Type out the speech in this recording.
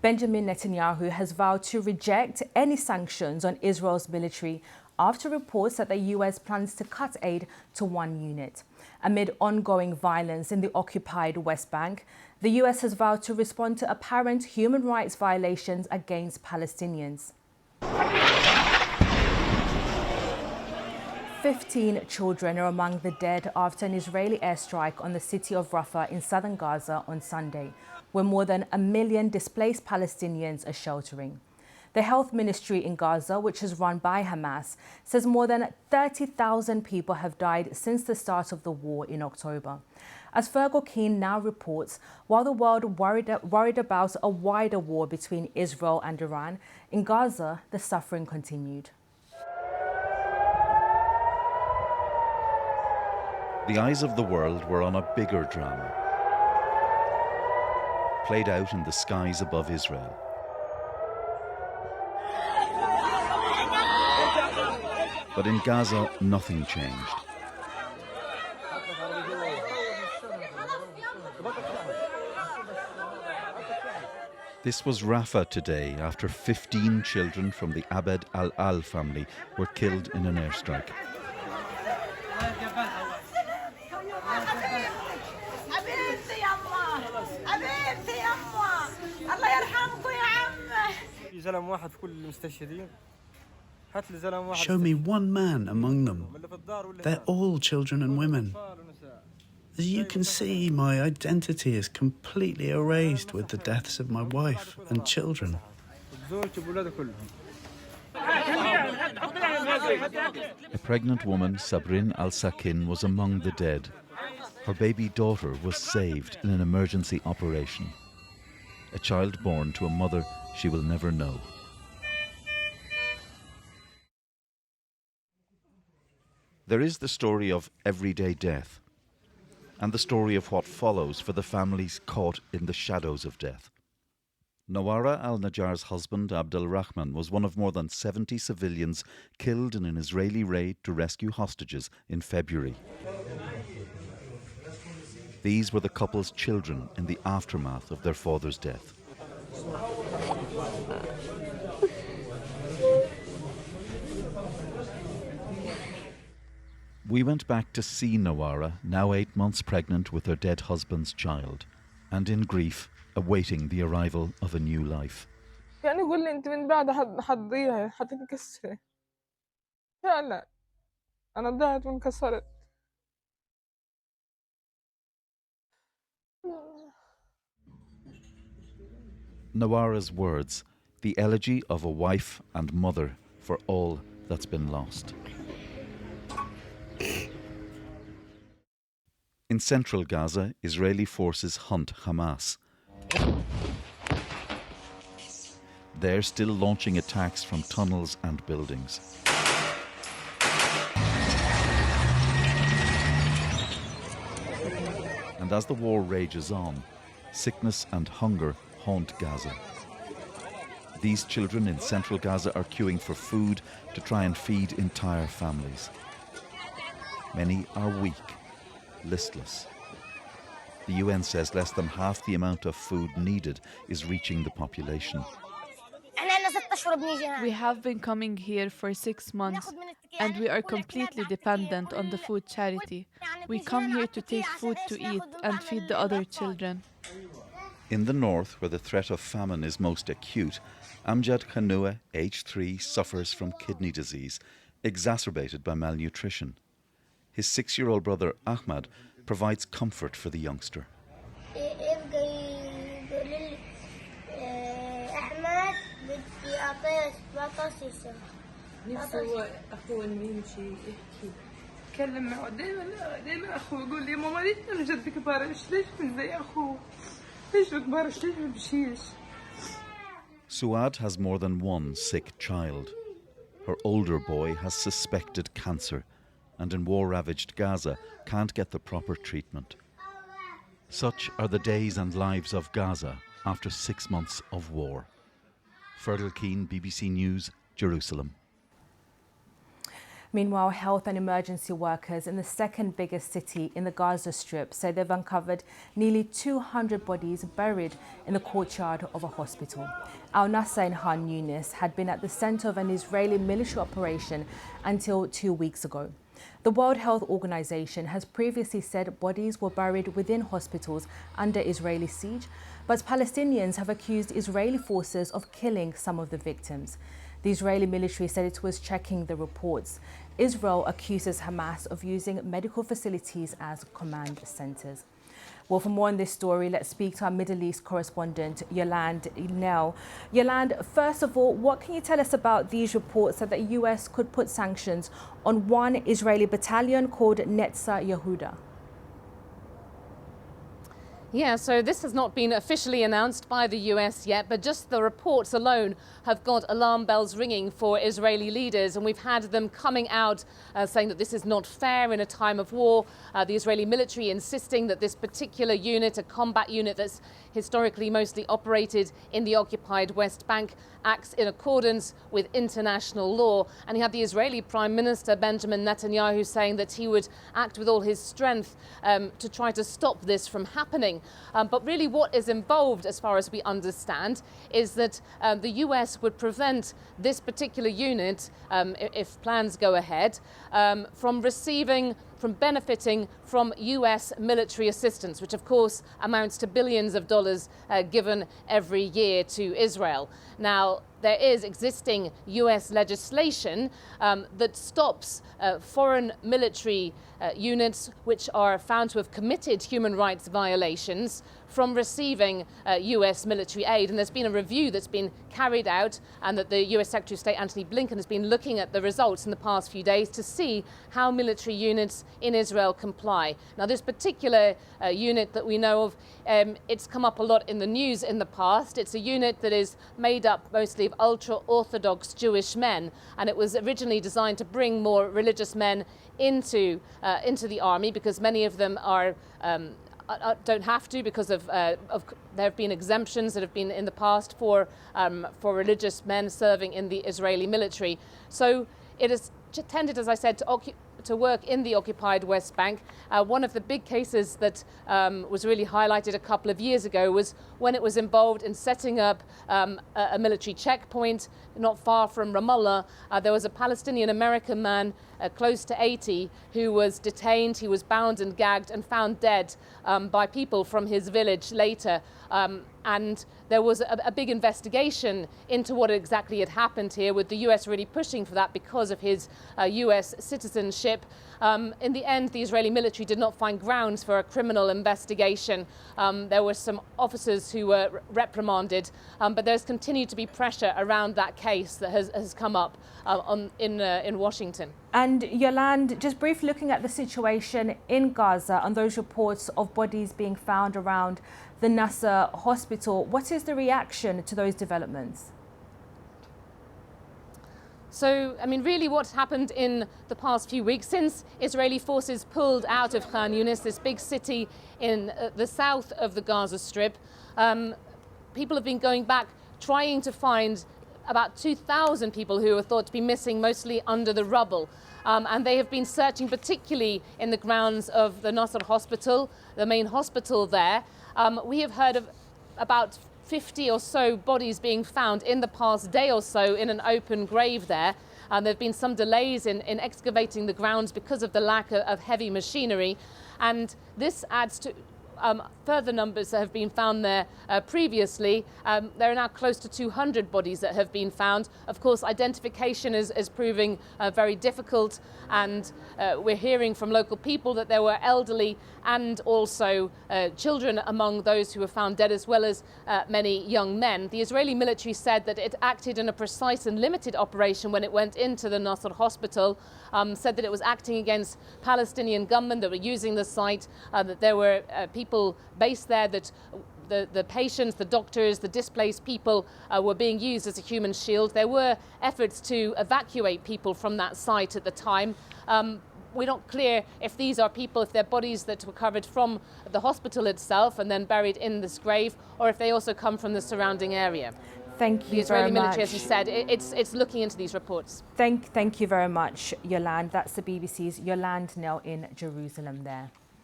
Benjamin Netanyahu has vowed to reject any sanctions on Israel's military after reports that the US plans to cut aid to one unit. Amid ongoing violence in the occupied West Bank, the US has vowed to respond to apparent human rights violations against Palestinians. 15 children are among the dead after an Israeli airstrike on the city of Rafah in southern Gaza on Sunday, where more than 1 million displaced Palestinians are sheltering. The health ministry in Gaza, which is run by Hamas, says more than 30,000 people have died since the start of the war in October. As Fergal Keane now reports, while the world worried about a wider war between Israel and Iran, in Gaza, the suffering continued. The eyes of the world were on a bigger drama, played out in the skies above Israel. But in Gaza, nothing changed. This was Rafah today after 15 children from the Abed al-Al family were killed in an airstrike. Show me one man among them. They're all children and women. As you can see, my identity is completely erased with the deaths of my wife and children. A pregnant woman, Sabrin al-Sakin, was among the dead. Her baby daughter was saved in an emergency operation. A child born to a mother she will never know. There is the story of everyday death, and the story of what follows for the families caught in the shadows of death. Nawara al-Najjar's husband, Abdel Rahman, was one of more than 70 civilians killed in an Israeli raid to rescue hostages in February. These were the couple's children in the aftermath of their father's death. We went back to see Nawara, now 8 months pregnant with her dead husband's child, and in grief, awaiting the arrival of a new life. Nawara's words, the elegy of a wife and mother for all that's been lost. In central Gaza, Israeli forces hunt Hamas. They're still launching attacks from tunnels and buildings. And as the war rages on, sickness and hunger haunt Gaza. These children in central Gaza are queuing for food to try and feed entire families. Many are weak, listless. The UN says less than half the amount of food needed is reaching the population. We have been coming here for 6 months and we are completely dependent on the food charity. We come here to take food to eat and feed the other children. In the north, where the threat of famine is most acute, Amjad Khanoueh, age 3, suffers from kidney disease, exacerbated by malnutrition. His 6-year-old brother Ahmad provides comfort for the youngster. Suad has more than one sick child. Her older boy has suspected cancer and in war-ravaged Gaza can't get the proper treatment. Such are the days and lives of Gaza after 6 months of war. Fergal Keane, BBC News, Jerusalem. Meanwhile, health and emergency workers in the second biggest city in the Gaza Strip say they've uncovered nearly 200 bodies buried in the courtyard of a hospital. Al-Nasser in Khan Yunis had been at the center of an Israeli military operation until 2 weeks ago. The World Health Organization has previously said bodies were buried within hospitals under Israeli siege, but Palestinians have accused Israeli forces of killing some of the victims. The Israeli military said it was checking the reports. Israel accuses Hamas of using medical facilities as command centers. Well, for more on this story, let's speak to our Middle East correspondent, Yolande Nell. Yolande, first of all, what can you tell us about these reports that the US could put sanctions on one Israeli battalion called Netzah Yehuda? Yeah, so this has not been officially announced by the US yet, but just the reports alone have got alarm bells ringing for Israeli leaders. And we've had them coming out saying that this is not fair in a time of war. The Israeli military insisting that this particular unit, a combat unit that's historically mostly operated in the occupied West Bank, acts in accordance with international law. And you had the Israeli Prime Minister Benjamin Netanyahu saying that he would act with all his strength to try to stop this from happening. But really what is involved, as far as we understand, is that the US would prevent this particular unit, if plans go ahead, from benefiting from US military assistance, which of course amounts to billions of dollars given every year to Israel. Now, there is existing US legislation that stops foreign military units which are found to have committed human rights violations from receiving US military aid. And there's been a review that's been carried out, and that the US Secretary of State Antony Blinken has been looking at the results in the past few days to see how military units in Israel comply. Now, this particular unit that we know of, it's come up a lot in the news in the past. It's a unit that is made up mostly of ultra-Orthodox Jewish men, and it was originally designed to bring more religious men into the army, because many of them don't have to, because of there have been exemptions that have been in the past for religious men serving in the Israeli military. So it is tended, as I said, to work in the occupied West Bank. One of the big cases that was really highlighted a couple of years ago was when it was involved in setting up a military checkpoint not far from Ramallah. There was a Palestinian American man, close to 80, who was detained. He was bound and gagged and found dead by people from his village later. And there was a big investigation into what exactly had happened here, with the US really pushing for that because of his US citizenship. In the end, the Israeli military did not find grounds for a criminal investigation. There were some officers who were reprimanded, but there's continued to be pressure around that case that has come up in Washington. And Yolande, just briefly looking at the situation in Gaza and those reports of bodies being found around the Netzah hospital, what is the reaction to those developments? So, I mean, really what's happened in the past few weeks, since Israeli forces pulled out of Khan Yunis, this big city in the south of the Gaza Strip, people have been going back trying to find about 2,000 people who are thought to be missing, mostly under the rubble. And they have been searching particularly in the grounds of the Netzah hospital, the main hospital there. We have heard of about 50 or so bodies being found in the past day or so in an open grave there. There have been some delays in excavating the grounds because of the lack of heavy machinery. And this adds to further numbers that have been found there previously. There are now close to 200 bodies that have been found. Of course, identification is proving very difficult, and we're hearing from local people that there were elderly and also children among those who were found dead, as well as many young men. The Israeli military said that it acted in a precise and limited operation when it went into the Netzah hospital, said that it was acting against Palestinian gunmen that were using the site, that there were people based there, that the patients, the doctors, the displaced people were being used as a human shield. There were efforts to evacuate people from that site at the time. We're not clear if these are people, if they're bodies that were covered from the hospital itself and then buried in this grave, or if they also come from the surrounding area. Thank you The Israeli very much. military, as you said, it's looking into these reports. Thank you very much, Yolande. That's the BBC's Yolande Nell in Jerusalem there.